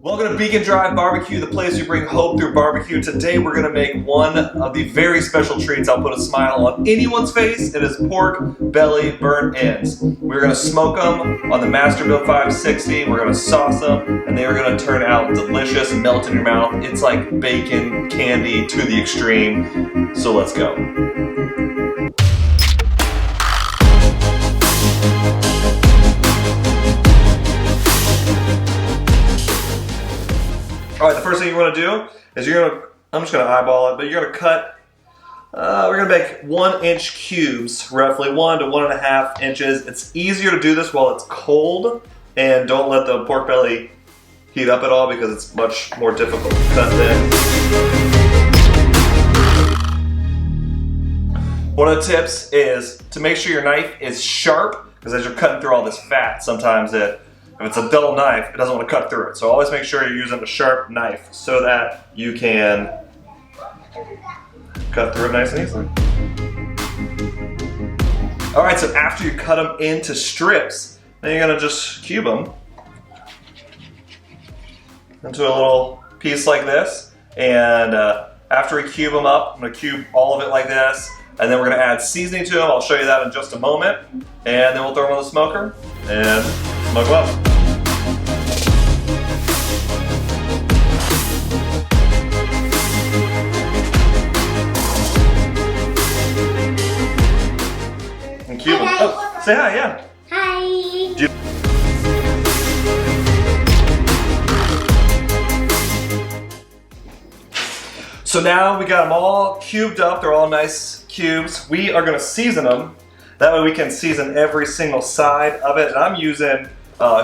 Welcome to Beacon Drive Barbecue, the place you bring hope through barbecue. Today we're going to make one of the very special treats. I'll put a smile on anyone's face. It is pork belly burnt ends. We're going to smoke them on the Masterbuilt 560. We're going to sauce them, and they are going to turn out delicious and melt in your mouth. It's like bacon candy to the extreme. So let's go. All right, the first thing you want to do is I'm just going to eyeball it, but you're going to cut, we're going to make 1-inch cubes, roughly 1 to 1.5 inches. It's easier to do this while it's cold, and don't let the pork belly heat up at all because it's much more difficult to cut then. One of the tips is to make sure your knife is sharp, because as you're cutting through all this fat, sometimes if it's a dull knife, it doesn't want to cut through it. So always make sure you're using a sharp knife so that you can cut through it nice and easily. All right, so after you cut them into strips, then you're gonna just cube them into a little piece like this. And after we cube them up, I'm gonna cube all of it like this. And then we're gonna add seasoning to them. I'll show you that in just a moment. And then we'll throw them on the smoker and smoke them up. And cube them. Oh, say hi, yeah. Hi. So now we got them all cubed up. They're all nice cubes. We are gonna season them. That way we can season every single side of it. And I'm using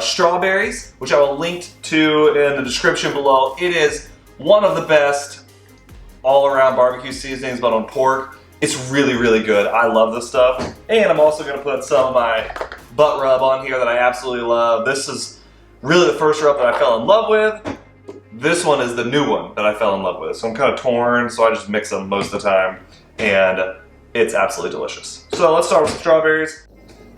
strawberries, which I will link to in the description below. It is one of the best all-around barbecue seasonings, but on pork, it's really, really good. I love this stuff. And I'm also gonna put some of my butt rub on here that I absolutely love. This is really the first rub that I fell in love with. This one is the new one that I fell in love with. So I'm kind of torn, so I just mix them most of the time. And it's absolutely delicious. So let's start with some strawberries.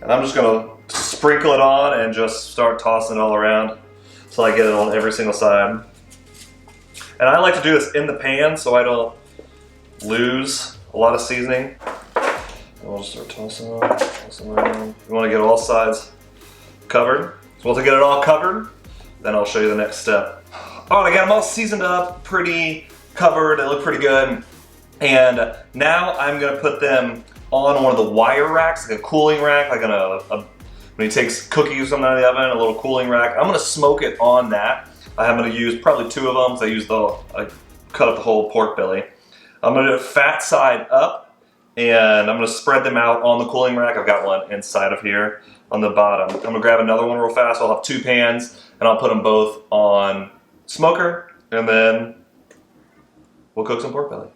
And I'm just gonna sprinkle it on and just start tossing it all around until I get it on every single side. And I like to do this in the pan so I don't lose a lot of seasoning. And we'll just start tossing around. You wanna get all sides covered. So once I get it all covered, then I'll show you the next step. All right, I got them all seasoned up, pretty covered, they look pretty good. And now I'm gonna put them on one of the wire racks, like a cooling rack, like when he takes cookies or something out of the oven, a little cooling rack. I'm gonna smoke it on that. I'm gonna use probably 2 of them, so I cut up the whole pork belly. I'm gonna do it fat side up, and I'm gonna spread them out on the cooling rack. I've got one inside of here on the bottom. I'm gonna grab another one real fast. I'll have 2 pans, and I'll put them both on smoker, and then we'll cook some pork belly.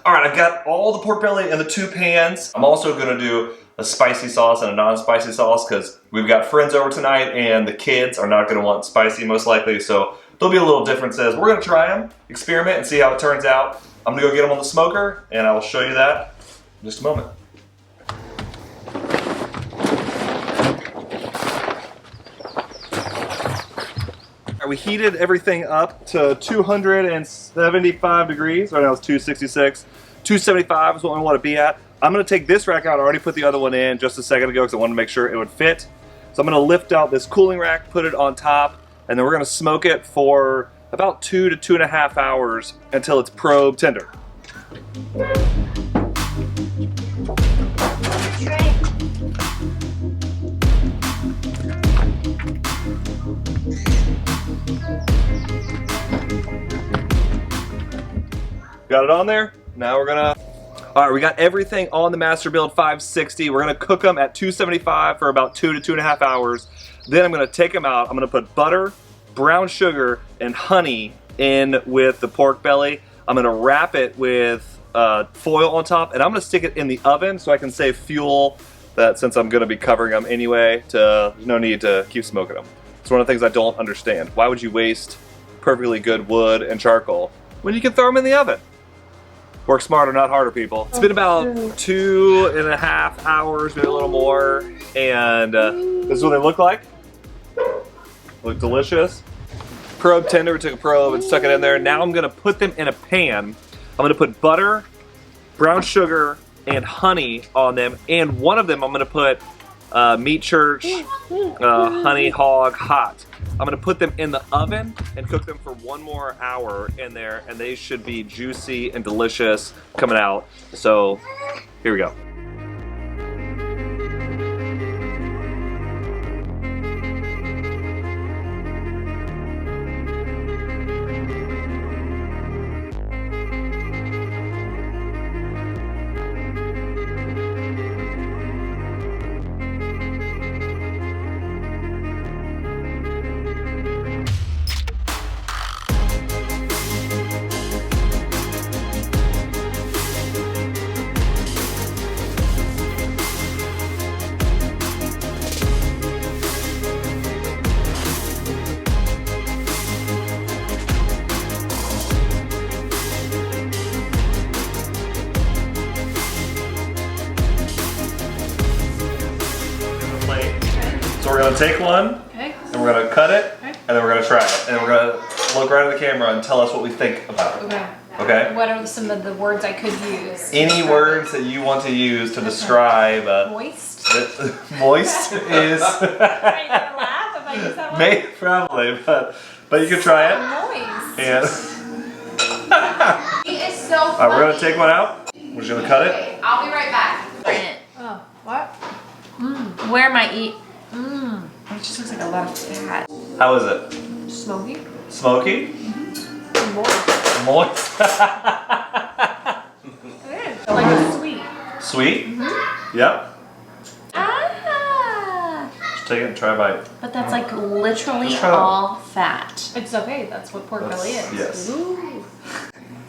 All right, I've got all the pork belly in the 2 pans. I'm also gonna do a spicy sauce and a non-spicy sauce because we've got friends over tonight and the kids are not gonna want spicy most likely, so there'll be a little differences. We're gonna try them, experiment, and see how it turns out. I'm gonna go get them on the smoker, and I will show you that in just a moment. We heated everything up to 275 degrees. Right now it's 266. 275 is what we want to be at. I'm going to take this rack out. I already put the other one in just a second ago because I wanted to make sure it would fit. So I'm going to lift out this cooling rack, put it on top, and then we're going to smoke it for about 2 to 2.5 hours until it's probe tender. Got it on there. Now we're gonna, all right, we got everything on the Masterbuilt 560. We're gonna cook them at 275 for about 2 to 2.5 hours. Then I'm gonna take them out. I'm gonna put butter, brown sugar, and honey in with the pork belly. I'm gonna wrap it with foil on top, and I'm gonna stick it in the oven so I can save fuel, that since I'm gonna be covering them anyway, there's no need to keep smoking them. It's one of the things I don't understand. Why would you waste perfectly good wood and charcoal when you can throw them in the oven? Work smarter, not harder, people. It's been about 2.5 hours, maybe a little more, and this is what they look like. Look delicious. probe tender. We took a probe and stuck it in there. Now I'm gonna put them in a pan. I'm gonna put butter, brown sugar, and honey on them. And one of them I'm gonna put Meat Church Honey Hog Hot. I'm gonna put them in the oven and cook them for 1 more hour in there, and they should be juicy and delicious coming out. So here we go. So we're gonna take one, and we're gonna cut it, and then we're gonna try it. And we're gonna look right at the camera and tell us what we think about it. Okay? What are some of the words I could use? Any words that you want to use to describe... Moist? Moist is... Are you gonna laugh if I use that one? Maybe, probably, but you can try it. Moist. And... He is so funny. Alright, we're gonna take one out. We're just gonna cut it. Okay, I'll be right back. Oh, what? Where am I eat? It just looks like a lot of fat. How is it? Smoky? Smoky? Moist. Moist? It is. Like a sweet. Sweet? Yep. Ah! Just take it and try a bite. But that's like literally Just try that. all fat. It's okay. That's what pork belly is. Yes. Ooh.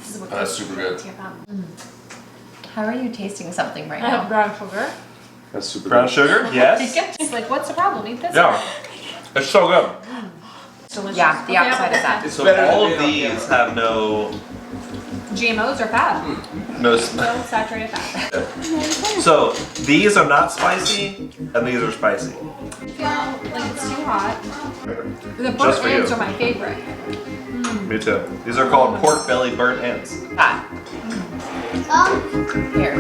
This is what That's super good. How are you tasting something right I have now? brown sugar. That's super Brown good. sugar? Yes. It's like, what's the problem? Eat this. Yeah. It's so good. It's delicious. Yeah, the Okay, outside is that. It's So better all than of being on these camera. have no GMOs are fat. no. No saturated fat. So these are not spicy, and these are spicy. I feel like it's too hot. The Just pork for you. ends are my favorite. Me too. These are called pork belly burnt ends. Fat. Here.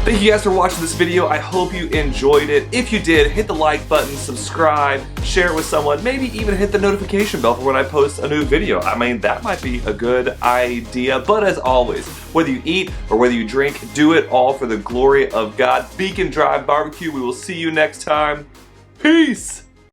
Thank you guys for watching this video. I hope you enjoyed it. If you did, hit the like button, subscribe, share it with someone, maybe even hit the notification bell for when I post a new video. I mean, that might be a good idea. But as always, whether you eat or whether you drink, do it all for the glory of God. Beacon Drive Barbecue. We will see you next time. Peace!